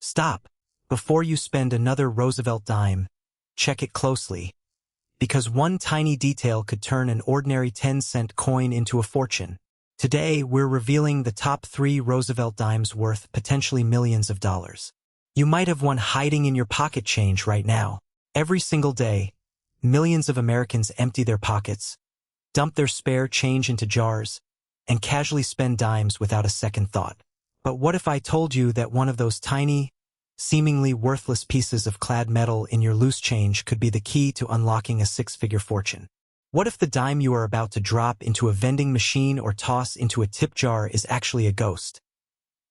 Stop. Before you spend another Roosevelt dime, check it closely. Because one tiny detail could turn an ordinary 10-cent coin into a fortune. Today, we're revealing the top 3 Roosevelt dimes worth potentially millions of dollars. You might have one hiding in your pocket change right now. Every single day, millions of Americans empty their pockets, dump their spare change into jars, and casually spend dimes without a second thought. But what if I told you that one of those tiny, seemingly worthless pieces of clad metal in your loose change could be the key to unlocking a 6-figure fortune? What if the dime you are about to drop into a vending machine or toss into a tip jar is actually a ghost?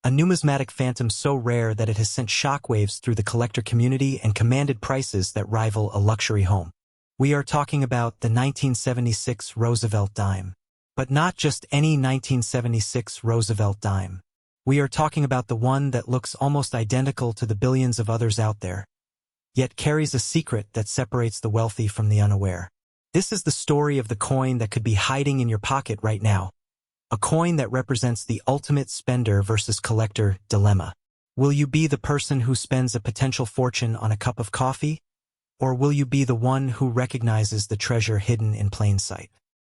A numismatic phantom so rare that it has sent shockwaves through the collector community and commanded prices that rival a luxury home. We are talking about the 1976 Roosevelt dime. But not just any 1976 Roosevelt dime. We are talking about the one that looks almost identical to the billions of others out there, yet carries a secret that separates the wealthy from the unaware. This is the story of the coin that could be hiding in your pocket right now. A coin that represents the ultimate spender versus collector dilemma. Will you be the person who spends a potential fortune on a cup of coffee? Or will you be the one who recognizes the treasure hidden in plain sight?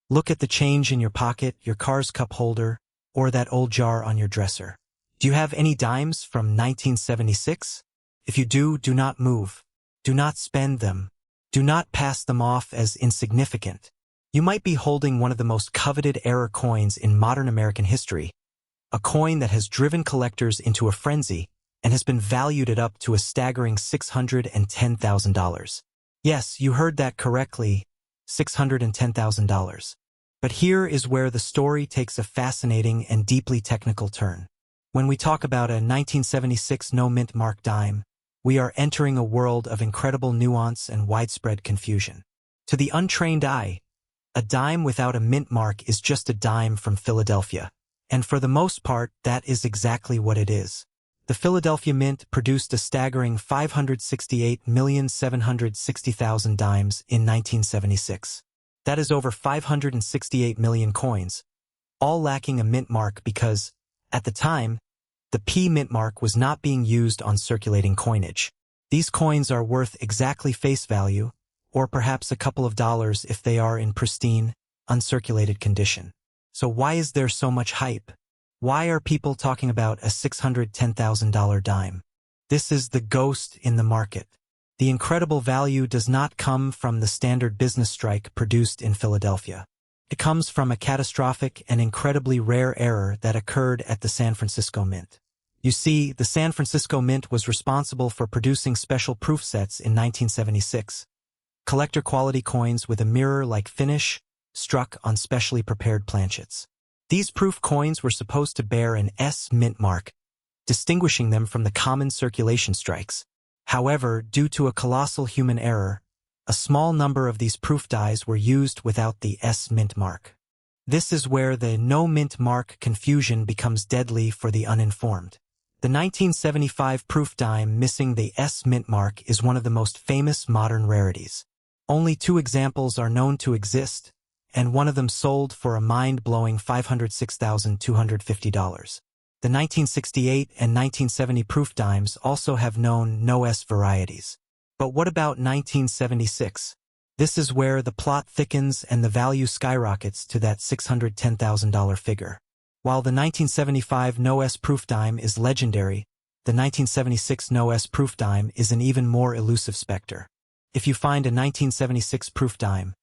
Look at the change in your pocket, your car's cup holder, or that old jar on your dresser. Do you have any dimes from 1976? If you do, do not move. Do not spend them. Do not pass them off as insignificant. You might be holding one of the most coveted error coins in modern American history, a coin that has driven collectors into a frenzy and has been valued at up to a staggering $610,000. Yes, you heard that correctly, $610,000. But here is where the story takes a fascinating and deeply technical turn. When we talk about a 1976 no-mint mark dime, we are entering a world of incredible nuance and widespread confusion. To the untrained eye, a dime without a mint mark is just a dime from Philadelphia. And for the most part, that is exactly what it is. The Philadelphia Mint produced a staggering 568,760,000 dimes in 1976. That is over 568 million coins, all lacking a mint mark because, at the time, the P mint mark was not being used on circulating coinage. These coins are worth exactly face value, or perhaps a couple of dollars if they are in pristine, uncirculated condition. So why is there so much hype? Why are people talking about a $610,000 dime? This is the ghost in the market. The incredible value does not come from the standard business strike produced in Philadelphia. It comes from a catastrophic and incredibly rare error that occurred at the San Francisco Mint. You see, the San Francisco Mint was responsible for producing special proof sets in 1976. Collector-quality coins with a mirror-like finish struck on specially prepared planchets. These proof coins were supposed to bear an S mint mark, distinguishing them from the common circulation strikes. However, due to a colossal human error, a small number of these proof dies were used without the S mint mark. This is where the no mint mark confusion becomes deadly for the uninformed. The 1975 proof dime missing the S mint mark is one of the most famous modern rarities. Only 2 examples are known to exist, and one of them sold for a mind-blowing $506,250. The 1968 and 1970 proof dimes also have known no S varieties. But what about 1976? This is where the plot thickens and the value skyrockets to that $610,000 figure. While the 1975 no S proof dime is legendary, the 1976 no S proof dime is an even more elusive specter. If you find a 1976 proof dime,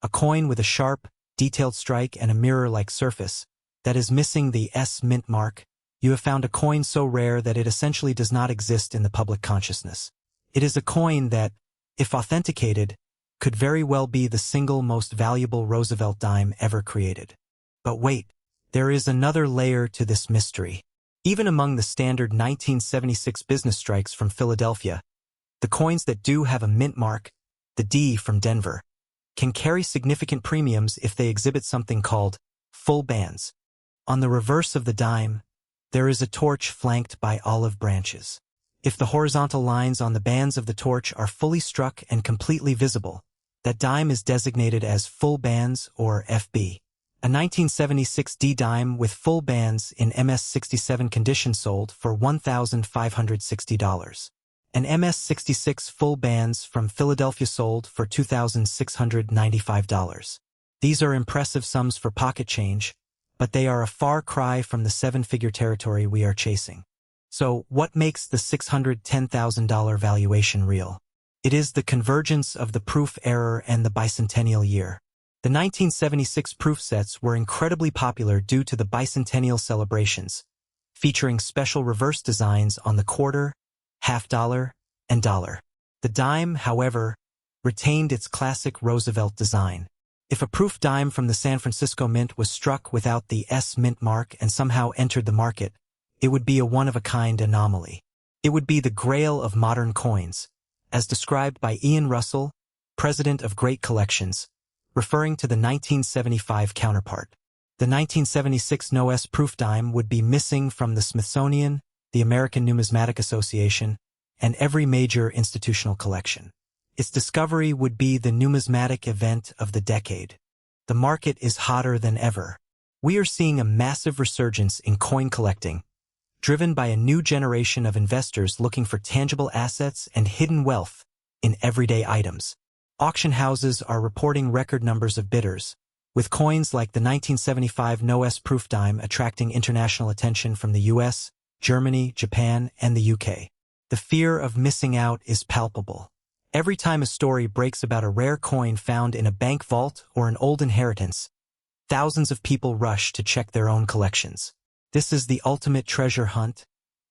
a coin with a sharp, detailed strike and a mirror-like surface, that is missing the S mint mark, you have found a coin so rare that it essentially does not exist in the public consciousness. It is a coin that, if authenticated, could very well be the single most valuable Roosevelt dime ever created. But wait, there is another layer to this mystery. Even among the standard 1976 business strikes from Philadelphia, the coins that do have a mint mark, the D from Denver, can carry significant premiums if they exhibit something called full bands. On the reverse of the dime, there is a torch flanked by olive branches. If the horizontal lines on the bands of the torch are fully struck and completely visible, that dime is designated as full bands or FB. A 1976 D dime with full bands in MS-67 condition sold for $1,560. An MS-66 full bands from Philadelphia sold for $2,695. These are impressive sums for pocket change, but they are a far cry from the seven-figure territory we are chasing. So, what makes the $610,000 valuation real? It is the convergence of the proof error and the bicentennial year. The 1976 proof sets were incredibly popular due to the bicentennial celebrations, featuring special reverse designs on the quarter, half dollar, and dollar. The dime, however, retained its classic Roosevelt design. If a proof dime from the San Francisco Mint was struck without the S Mint mark and somehow entered the market, it would be a one-of-a-kind anomaly. It would be the grail of modern coins, as described by Ian Russell, president of Great Collections, referring to the 1975 counterpart. The 1976 No-S proof dime would be missing from the Smithsonian, the American Numismatic Association, and every major institutional collection. Its discovery would be the numismatic event of the decade. The market is hotter than ever. We are seeing a massive resurgence in coin collecting, driven by a new generation of investors looking for tangible assets and hidden wealth in everyday items. Auction houses are reporting record numbers of bidders, with coins like the 1975 No-S proof dime attracting international attention from the US, Germany, Japan, and the UK. The fear of missing out is palpable. Every time a story breaks about a rare coin found in a bank vault or an old inheritance, thousands of people rush to check their own collections. This is the ultimate treasure hunt,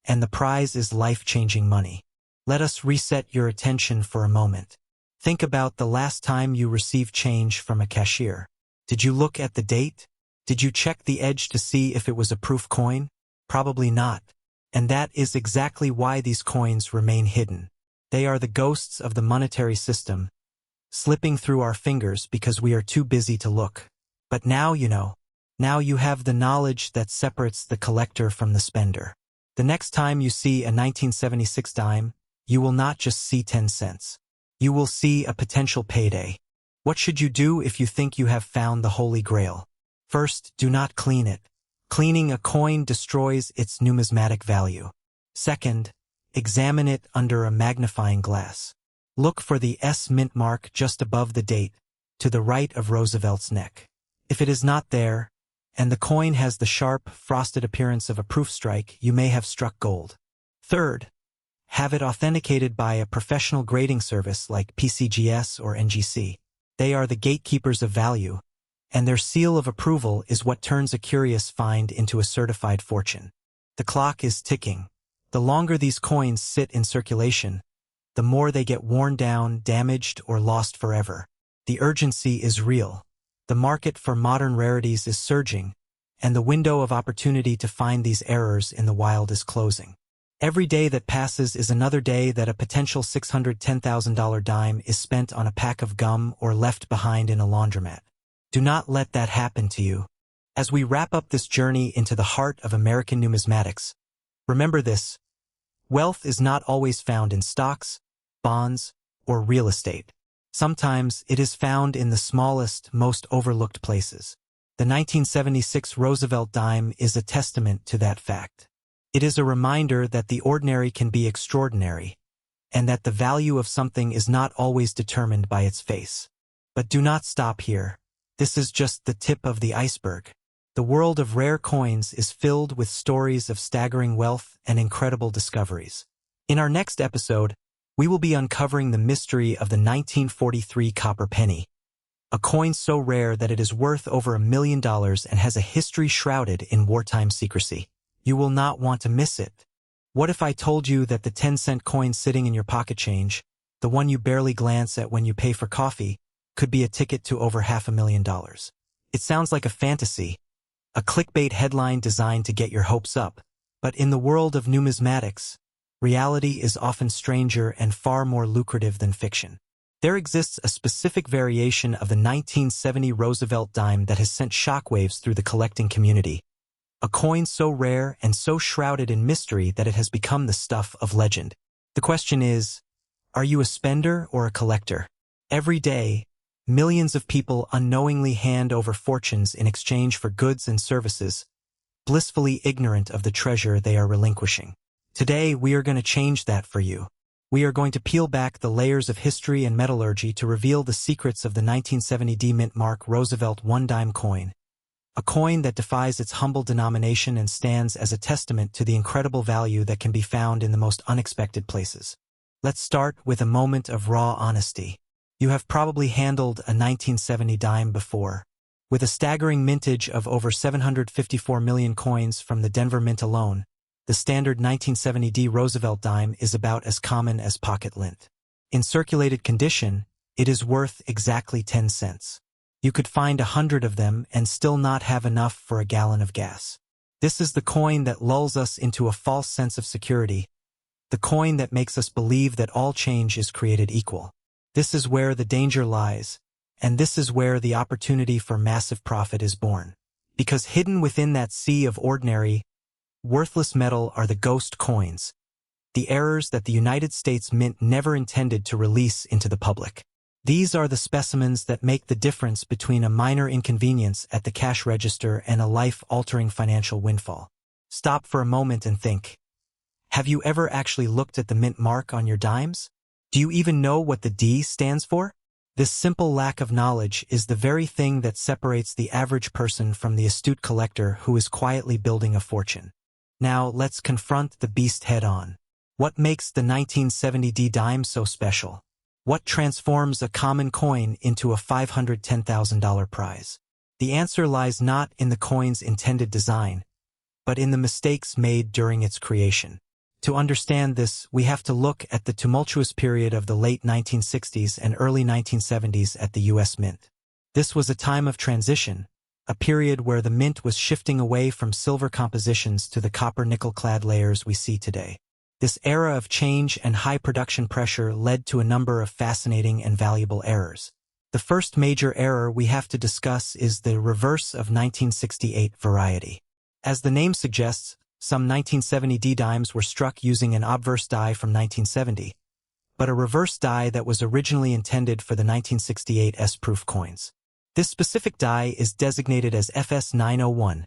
and the prize is life-changing money. Let us reset your attention for a moment. Think about the last time you received change from a cashier. Did you look at the date? Did you check the edge to see if it was a proof coin? Probably not. And that is exactly why these coins remain hidden. They are the ghosts of the monetary system, slipping through our fingers because we are too busy to look. But now you know. Now you have the knowledge that separates the collector from the spender. The next time you see a 1976 dime, you will not just see 10 cents. You will see a potential payday. What should you do if you think you have found the Holy Grail? First, do not clean it. Cleaning a coin destroys its numismatic value. Second, examine it under a magnifying glass. Look for the S Mint mark just above the date, to the right of Roosevelt's neck. If it is not there, and the coin has the sharp, frosted appearance of a proof strike, you may have struck gold. Third, have it authenticated by a professional grading service like PCGS or NGC. They are the gatekeepers of value, and their seal of approval is what turns a curious find into a certified fortune. The clock is ticking. The longer these coins sit in circulation, the more they get worn down, damaged, or lost forever. The urgency is real. The market for modern rarities is surging, and the window of opportunity to find these errors in the wild is closing. Every day that passes is another day that a potential $610,000 dime is spent on a pack of gum or left behind in a laundromat. Do not let that happen to you. As we wrap up this journey into the heart of American numismatics, remember this: wealth is not always found in stocks, bonds, or real estate. Sometimes it is found in the smallest, most overlooked places. The 1976 Roosevelt dime is a testament to that fact. It is a reminder that the ordinary can be extraordinary, and that the value of something is not always determined by its face. But do not stop here. This is just the tip of the iceberg. The world of rare coins is filled with stories of staggering wealth and incredible discoveries. In our next episode, we will be uncovering the mystery of the 1943 copper penny, a coin so rare that it is worth over $1 million and has a history shrouded in wartime secrecy. You will not want to miss it. What if I told you that the 10-cent coin sitting in your pocket change, the one you barely glance at when you pay for coffee, could be a ticket to over $500,000? It sounds like a fantasy, a clickbait headline designed to get your hopes up. But in the world of numismatics, reality is often stranger and far more lucrative than fiction. There exists a specific variation of the 1970 Roosevelt dime that has sent shockwaves through the collecting community. A coin so rare and so shrouded in mystery that it has become the stuff of legend. The question is, are you a spender or a collector? Every day, millions of people unknowingly hand over fortunes in exchange for goods and services, blissfully ignorant of the treasure they are relinquishing. Today, we are going to change that for you. We are going to peel back the layers of history and metallurgy to reveal the secrets of the 1970 mint mark Roosevelt one-dime coin, a coin that defies its humble denomination and stands as a testament to the incredible value that can be found in the most unexpected places. Let's start with a moment of raw honesty. You have probably handled a 1970 dime before. With a staggering mintage of over 754 million coins from the Denver Mint alone, the standard 1970 Roosevelt dime is about as common as pocket lint. In circulated condition, it is worth exactly 10 cents. You could find 100 of them and still not have enough for a gallon of gas. This is the coin that lulls us into a false sense of security, the coin that makes us believe that all change is created equal. This is where the danger lies, and this is where the opportunity for massive profit is born. Because hidden within that sea of ordinary, worthless metal are the ghost coins, the errors that the United States Mint never intended to release into the public. These are the specimens that make the difference between a minor inconvenience at the cash register and a life-altering financial windfall. Stop for a moment and think. Have you ever actually looked at the mint mark on your dimes? Do you even know what the D stands for? This simple lack of knowledge is the very thing that separates the average person from the astute collector who is quietly building a fortune. Now, let's confront the beast head-on. What makes the 1970 dime so special? What transforms a common coin into a $510,000 prize? The answer lies not in the coin's intended design, but in the mistakes made during its creation. To understand this, we have to look at the tumultuous period of the late 1960s and early 1970s at the U.S. Mint. This was a time of transition, a period where the mint was shifting away from silver compositions to the copper-nickel-clad layers we see today. This era of change and high production pressure led to a number of fascinating and valuable errors. The first major error we have to discuss is the reverse of 1968 variety. As the name suggests, some 1970 dimes were struck using an obverse die from 1970, but a reverse die that was originally intended for the 1968 S-proof coins. This specific die is designated as FS901,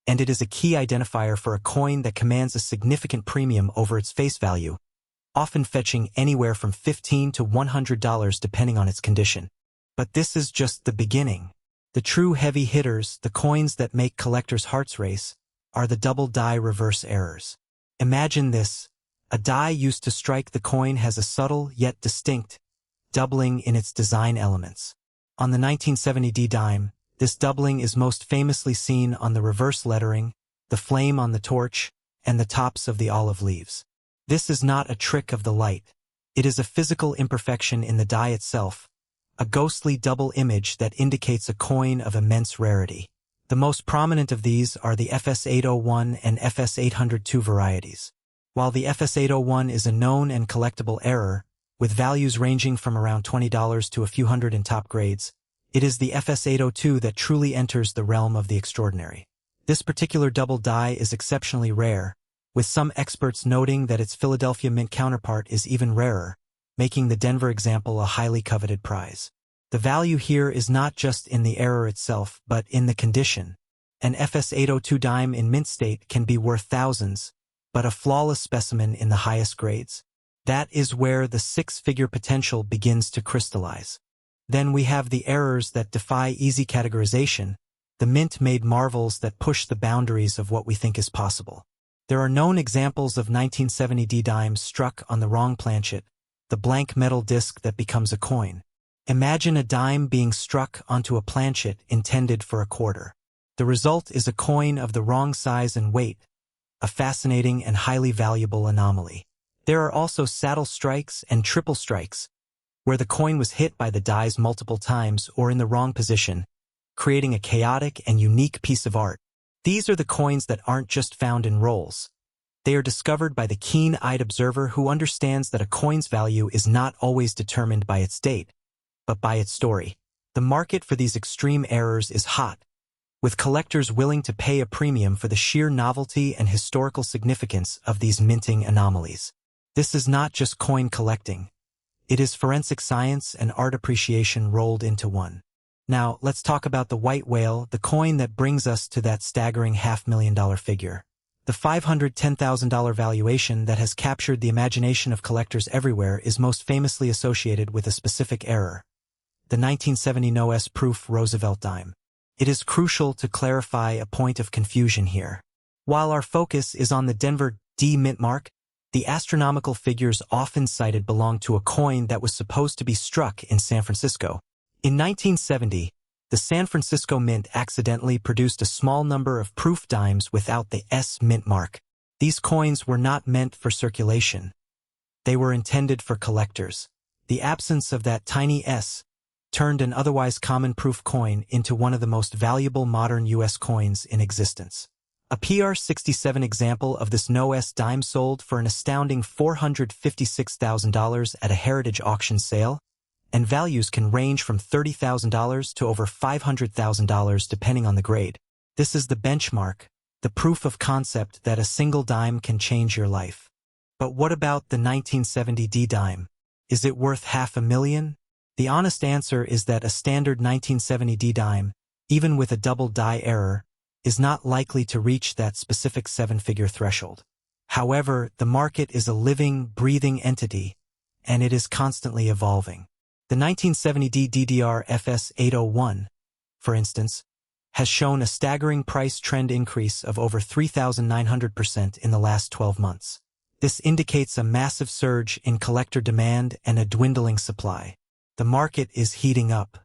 and it is a key identifier for a coin that commands a significant premium over its face value, often fetching anywhere from $15 to $100 depending on its condition. But this is just the beginning. The true heavy hitters, the coins that make collectors' hearts race, are the double die reverse errors. Imagine this: a die used to strike the coin has a subtle yet distinct doubling in its design elements. On the 1970 dime, this doubling is most famously seen on the reverse lettering, the flame on the torch, and the tops of the olive leaves. This is not a trick of the light. It is a physical imperfection in the die itself, a ghostly double image that indicates a coin of immense rarity. The most prominent of these are the FS801 and FS802 varieties. While the FS801 is a known and collectible error, with values ranging from around $20 to a few hundred in top grades, it is the FS802 that truly enters the realm of the extraordinary. This particular double die is exceptionally rare, with some experts noting that its Philadelphia Mint counterpart is even rarer, making the Denver example a highly coveted prize. The value here is not just in the error itself, but in the condition. An FS802 dime in mint state can be worth thousands, but a flawless specimen in the highest grades. That is where the six-figure potential begins to crystallize. Then we have the errors that defy easy categorization, the mint-made marvels that push the boundaries of what we think is possible. There are known examples of 1970 dimes struck on the wrong planchet, the blank metal disc that becomes a coin. Imagine a dime being struck onto a planchet intended for a quarter. The result is a coin of the wrong size and weight, a fascinating and highly valuable anomaly. There are also saddle strikes and triple strikes, where the coin was hit by the dies multiple times or in the wrong position, creating a chaotic and unique piece of art. These are the coins that aren't just found in rolls. They are discovered by the keen-eyed observer who understands that a coin's value is not always determined by its date, but by its story. The market for these extreme errors is hot, with collectors willing to pay a premium for the sheer novelty and historical significance of these minting anomalies. This is not just coin collecting. It is forensic science and art appreciation rolled into one. Now, let's talk about the white whale, the coin that brings us to that staggering $500,000 figure. The $510,000 valuation that has captured the imagination of collectors everywhere is most famously associated with a specific error: the 1970 no-S proof Roosevelt dime. It is crucial to clarify a point of confusion here. While our focus is on the Denver D mint mark, the astronomical figures often cited belong to a coin that was supposed to be struck in San Francisco. In 1970, the San Francisco Mint accidentally produced a small number of proof dimes without the S mint mark. These coins were not meant for circulation. They were intended for collectors. The absence of that tiny S turned an otherwise common proof coin into one of the most valuable modern U.S. coins in existence. A PR-67 example of this no-S dime sold for an astounding $456,000 at a heritage auction sale, and values can range from $30,000 to over $500,000 depending on the grade. This is the benchmark, the proof of concept that a single dime can change your life. But what about the 1970 D dime? Is it worth $500,000? The honest answer is that a standard 1970 D dime, even with a double die error, is not likely to reach that specific seven-figure threshold. However, the market is a living, breathing entity, and it is constantly evolving. The 1970 D DDR FS 801, for instance, has shown a staggering price trend increase of over 3,900% in the last 12 months. This indicates a massive surge in collector demand and a dwindling supply. The market is heating up.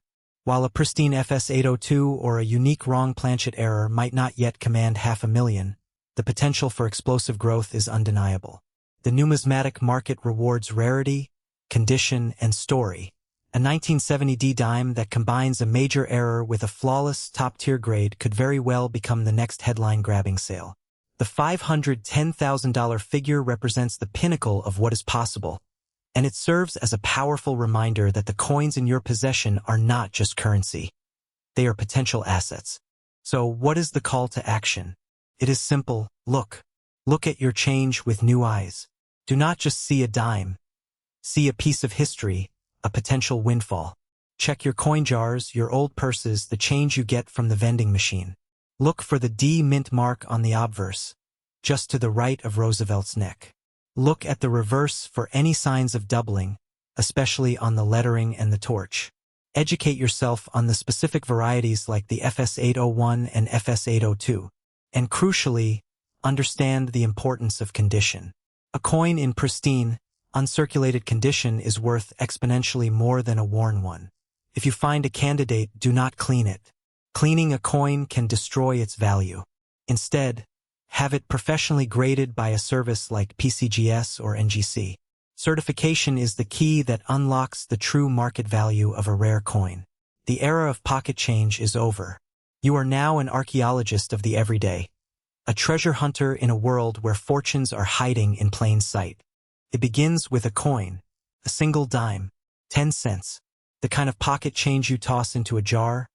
While a pristine FS 802 or a unique wrong planchet error might not yet command $500,000, the potential for explosive growth is undeniable. The numismatic market rewards rarity, condition, and story. A 1970 D dime that combines a major error with a flawless, top-tier grade could very well become the next headline-grabbing sale. The $510,000 figure represents the pinnacle of what is possible, and it serves as a powerful reminder that the coins in your possession are not just currency. They are potential assets. So what is the call to action? It is simple: look. Look at your change with new eyes. Do not just see a dime. See a piece of history, a potential windfall. Check your coin jars, your old purses, the change you get from the vending machine. Look for the D mint mark on the obverse, just to the right of Roosevelt's neck. Look at the reverse for any signs of doubling, especially on the lettering and the torch. Educate yourself on the specific varieties like the FS 801 and FS 802. And crucially, understand the importance of condition. A coin in pristine, uncirculated condition is worth exponentially more than a worn one. If you find a candidate, do not clean it. Cleaning a coin can destroy its value. Instead, have it professionally graded by a service like PCGS or NGC. Certification is the key that unlocks the true market value of a rare coin. The era of pocket change is over. You are now an archaeologist of the everyday, a treasure hunter in a world where fortunes are hiding in plain sight. It begins with a coin, a single dime, 10 cents, the kind of pocket change you toss into a jar,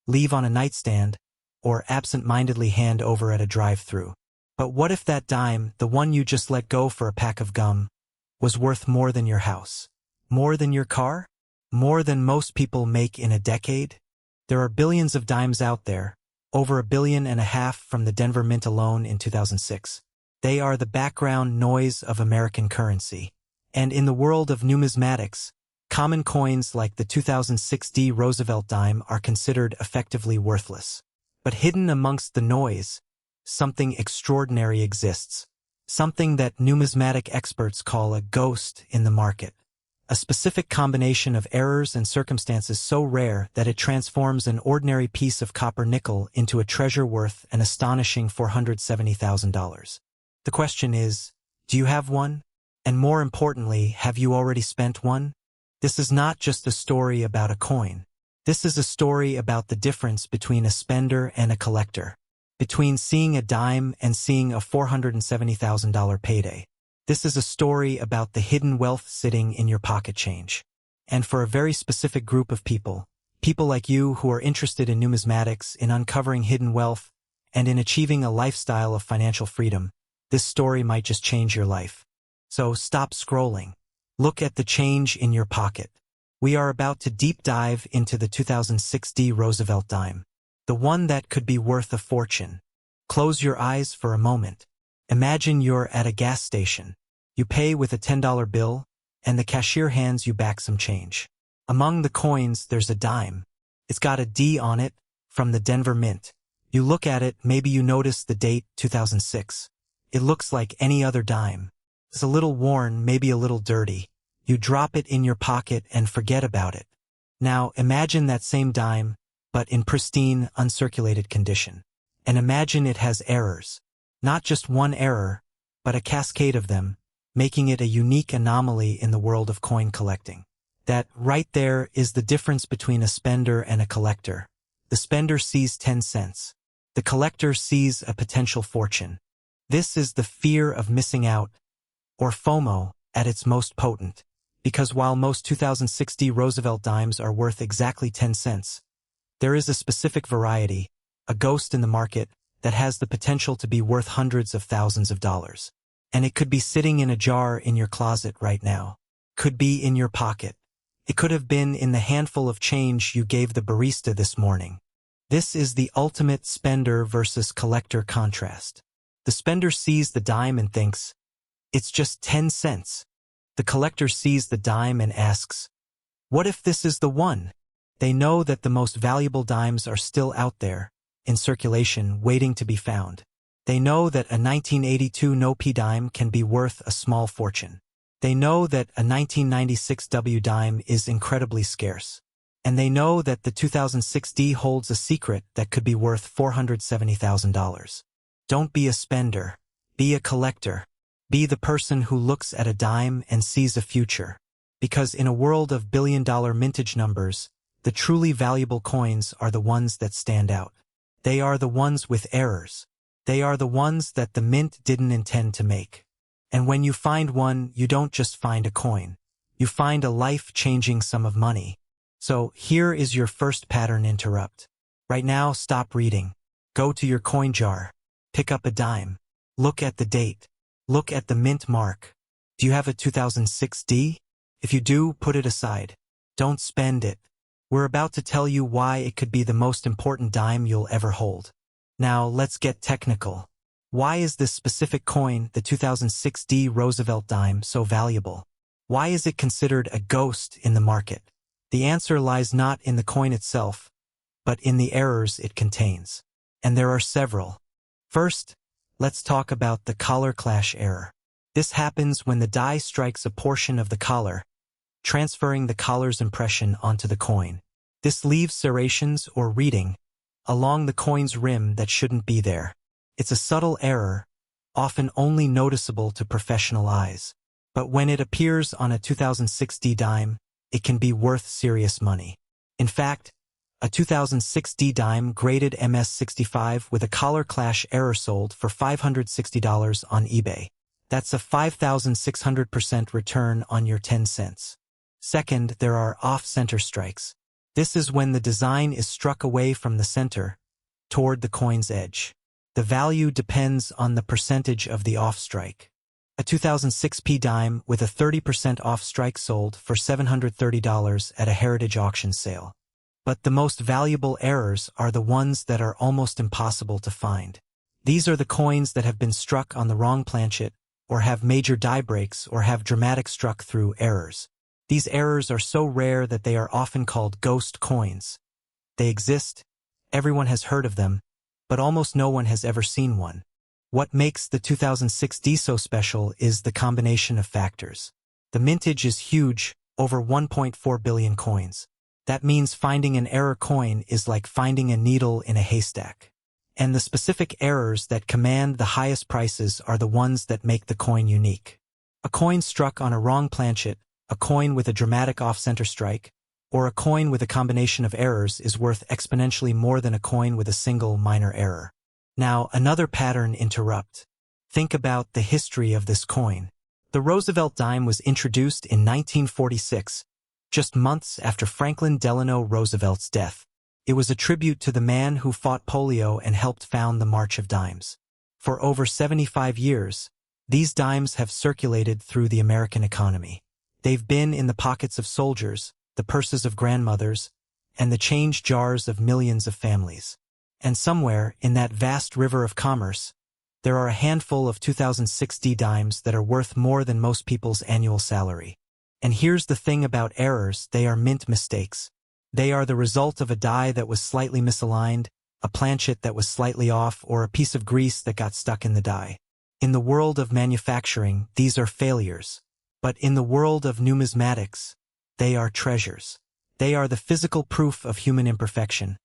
leave on a nightstand, or absent-mindedly hand over at a drive-thru. But what if that dime, the one you just let go for a pack of gum, was worth more than your house? More than your car? More than most people make in a decade? There are billions of dimes out there, over 1.5 billion from the Denver Mint alone in 2006. They are the background noise of American currency. And in the world of numismatics, common coins like the 2006 D Roosevelt dime are considered effectively worthless. But hidden amongst the noise, something extraordinary exists. Something that numismatic experts call a ghost in the market. A specific combination of errors and circumstances so rare that it transforms an ordinary piece of copper nickel into a treasure worth an astonishing $470,000. The question is, do you have one? And more importantly, have you already spent one? This is not just a story about a coin. This is a story about the difference between a spender and a collector. Between seeing a dime and seeing a $470,000 payday. This is a story about the hidden wealth sitting in your pocket change. And for a very specific group of people like you who are interested in numismatics, in uncovering hidden wealth, and in achieving a lifestyle of financial freedom, this story might just change your life. So stop scrolling. Look at the change in your pocket. We are about to deep dive into the 2006 Roosevelt dime, the one that could be worth a fortune. Close your eyes for a moment. Imagine you're at a gas station. You pay with a $10 bill, and the cashier hands you back some change. Among the coins, there's a dime. It's got a D on it, from the Denver Mint. You look at it, maybe you notice the date, 2006. It looks like any other dime. It's a little worn, maybe a little dirty. You drop it in your pocket and forget about it. Now, imagine that same dime, but in pristine, uncirculated condition. And imagine it has errors. Not just one error, but a cascade of them, making it a unique anomaly in the world of coin collecting. That right there is the difference between a spender and a collector. The spender sees 10 cents. The collector sees a potential fortune. This is the fear of missing out, or FOMO, at its most potent. Because while most 2006 Roosevelt dimes are worth exactly 10 cents, there is a specific variety, a ghost in the market, that has the potential to be worth hundreds of thousands of dollars. And it could be sitting in a jar in your closet right now. Could be in your pocket. It could have been in the handful of change you gave the barista this morning. This is the ultimate spender versus collector contrast. The spender sees the dime and thinks, it's just 10 cents. The collector sees the dime and asks, what if this is the one? They know that the most valuable dimes are still out there, in circulation, waiting to be found. They know that a 1982 no-P dime can be worth a small fortune. They know that a 1996 W dime is incredibly scarce. And they know that the 2006 D holds a secret that could be worth $470,000. Don't be a spender. Be a collector. Be the person who looks at a dime and sees a future. Because in a world of billion-dollar mintage numbers, the truly valuable coins are the ones that stand out. They are the ones with errors. They are the ones that the mint didn't intend to make. And when you find one, you don't just find a coin. You find a life-changing sum of money. So here is your first pattern interrupt. Right now, stop reading. Go to your coin jar. Pick up a dime. Look at the date. Look at the mint mark. Do you have a 2006 D? If you do, put it aside. Don't spend it. We're about to tell you why it could be the most important dime you'll ever hold. Now, let's get technical. Why is this specific coin, the 2006 D Roosevelt dime, so valuable? Why is it considered a ghost in the market? The answer lies not in the coin itself, but in the errors it contains. And there are several. First, let's talk about the collar clash error. This happens when the die strikes a portion of the collar, transferring the collar's impression onto the coin. This leaves serrations or reading along the coin's rim that shouldn't be there. It's a subtle error, often only noticeable to professional eyes. But when it appears on a 2006 D dime, it can be worth serious money. In fact, a 2006 D dime graded MS65 with a collar clash error sold for $560 on eBay. That's a 5,600% return on your 10 cents. Second, there are off-center strikes. This is when the design is struck away from the center, toward the coin's edge. The value depends on the percentage of the off-strike. A 2006 P dime with a 30% off-strike sold for $730 at a heritage auction sale. But the most valuable errors are the ones that are almost impossible to find. These are the coins that have been struck on the wrong planchet, or have major die breaks, or have dramatic struck-through errors. These errors are so rare that they are often called ghost coins. They exist, everyone has heard of them, but almost no one has ever seen one. What makes the 2006 D so special is the combination of factors. The mintage is huge, over 1.4 billion coins. That means finding an error coin is like finding a needle in a haystack. And the specific errors that command the highest prices are the ones that make the coin unique. A coin struck on a wrong planchet, a coin with a dramatic off-center strike, or a coin with a combination of errors is worth exponentially more than a coin with a single minor error. Now, another pattern interrupt. Think about the history of this coin. The Roosevelt dime was introduced in 1946, just months after Franklin Delano Roosevelt's death. It was a tribute to the man who fought polio and helped found the March of Dimes. For over 75 years, these dimes have circulated through the American economy. They've been in the pockets of soldiers, the purses of grandmothers, and the change jars of millions of families. And somewhere, in that vast river of commerce, there are a handful of 2006 dimes that are worth more than most people's annual salary. And here's the thing about errors: they are mint mistakes. They are the result of a die that was slightly misaligned, a planchet that was slightly off, or a piece of grease that got stuck in the die. In the world of manufacturing, these are failures. But in the world of numismatics, they are treasures. They are the physical proof of human imperfection,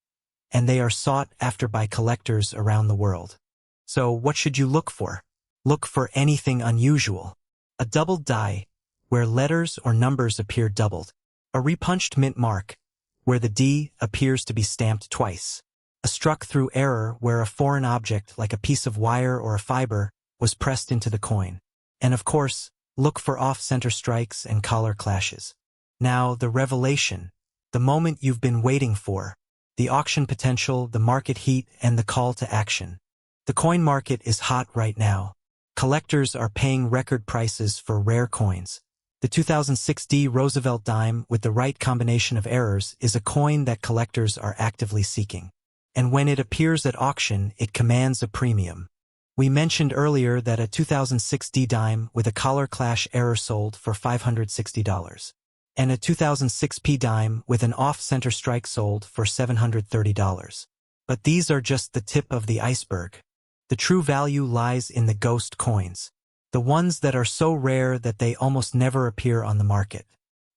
and they are sought after by collectors around the world. So what should you look for? Look for anything unusual. A doubled die, where letters or numbers appear doubled. A repunched mint mark, where the D appears to be stamped twice. A struck through error, where a foreign object like a piece of wire or a fiber was pressed into the coin. And of course, look for off-center strikes and collar clashes. Now, the revelation, the moment you've been waiting for, the auction potential, the market heat, and the call to action. The coin market is hot right now. Collectors are paying record prices for rare coins. The 2006 Roosevelt Dime, with the right combination of errors, is a coin that collectors are actively seeking. And when it appears at auction, it commands a premium. We mentioned earlier that a 2006 dime with a collar clash error sold for $560. And a 2006 dime with an off-center strike sold for $730. But these are just the tip of the iceberg. The true value lies in the ghost coins. The ones that are so rare that they almost never appear on the market.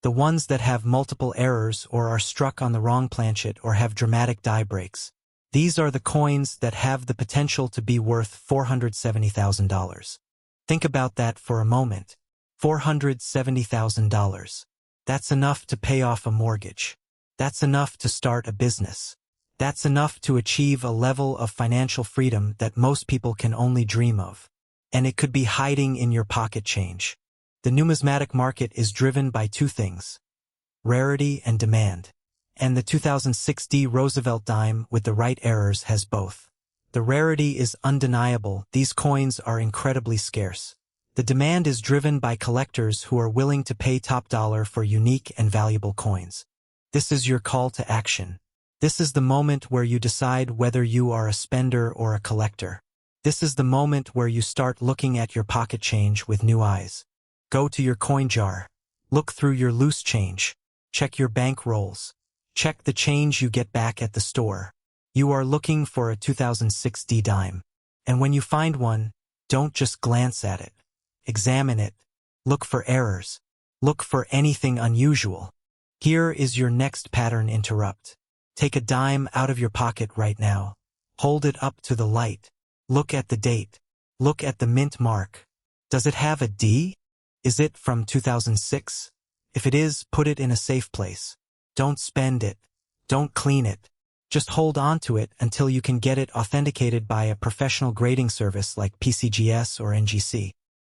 The ones that have multiple errors or are struck on the wrong planchet or have dramatic die breaks. These are the coins that have the potential to be worth $470,000. Think about that for a moment. $470,000. That's enough to pay off a mortgage. That's enough to start a business. That's enough to achieve a level of financial freedom that most people can only dream of. And it could be hiding in your pocket change. The numismatic market is driven by two things: rarity and demand. And the 2006 Roosevelt Dime with the right errors has both. The rarity is undeniable. These coins are incredibly scarce. The demand is driven by collectors who are willing to pay top dollar for unique and valuable coins. This is your call to action. This is the moment where you decide whether you are a spender or a collector. This is the moment where you start looking at your pocket change with new eyes. Go to your coin jar. Look through your loose change. Check your bank rolls. Check the change you get back at the store. You are looking for a 2006 dime. And when you find one, don't just glance at it. Examine it. Look for errors. Look for anything unusual. Here is your next pattern interrupt. Take a dime out of your pocket right now. Hold it up to the light. Look at the date. Look at the mint mark. Does it have a D? Is it from 2006? If it is, put it in a safe place. Don't spend it. Don't clean it. Just hold on to it until you can get it authenticated by a professional grading service like PCGS or NGC.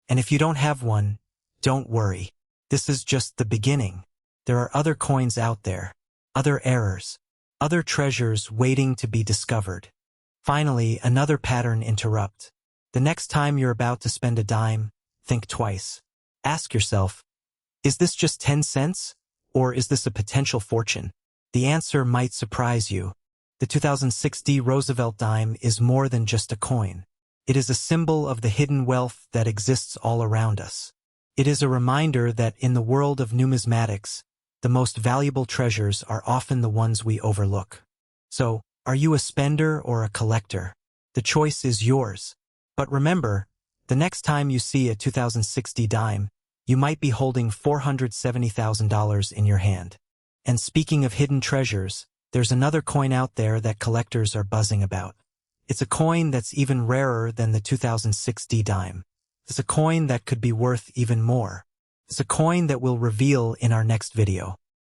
And if you don't have one, don't worry. This is just the beginning. There are other coins out there, other errors, other treasures waiting to be discovered. Finally, another pattern interrupt. The next time you're about to spend a dime, think twice. Ask yourself, is this just 10 cents? Or is this a potential fortune? The answer might surprise you. The 2006 Roosevelt Dime is more than just a coin. It is a symbol of the hidden wealth that exists all around us. It is a reminder that in the world of numismatics, the most valuable treasures are often the ones we overlook. So, are you a spender or a collector? The choice is yours. But remember, the next time you see a 2006 dime, you might be holding $470,000 in your hand. And speaking of hidden treasures, there's another coin out there that collectors are buzzing about. It's a coin that's even rarer than the 2006 dime. It's a coin that could be worth even more. It's a coin that we'll reveal in our next video.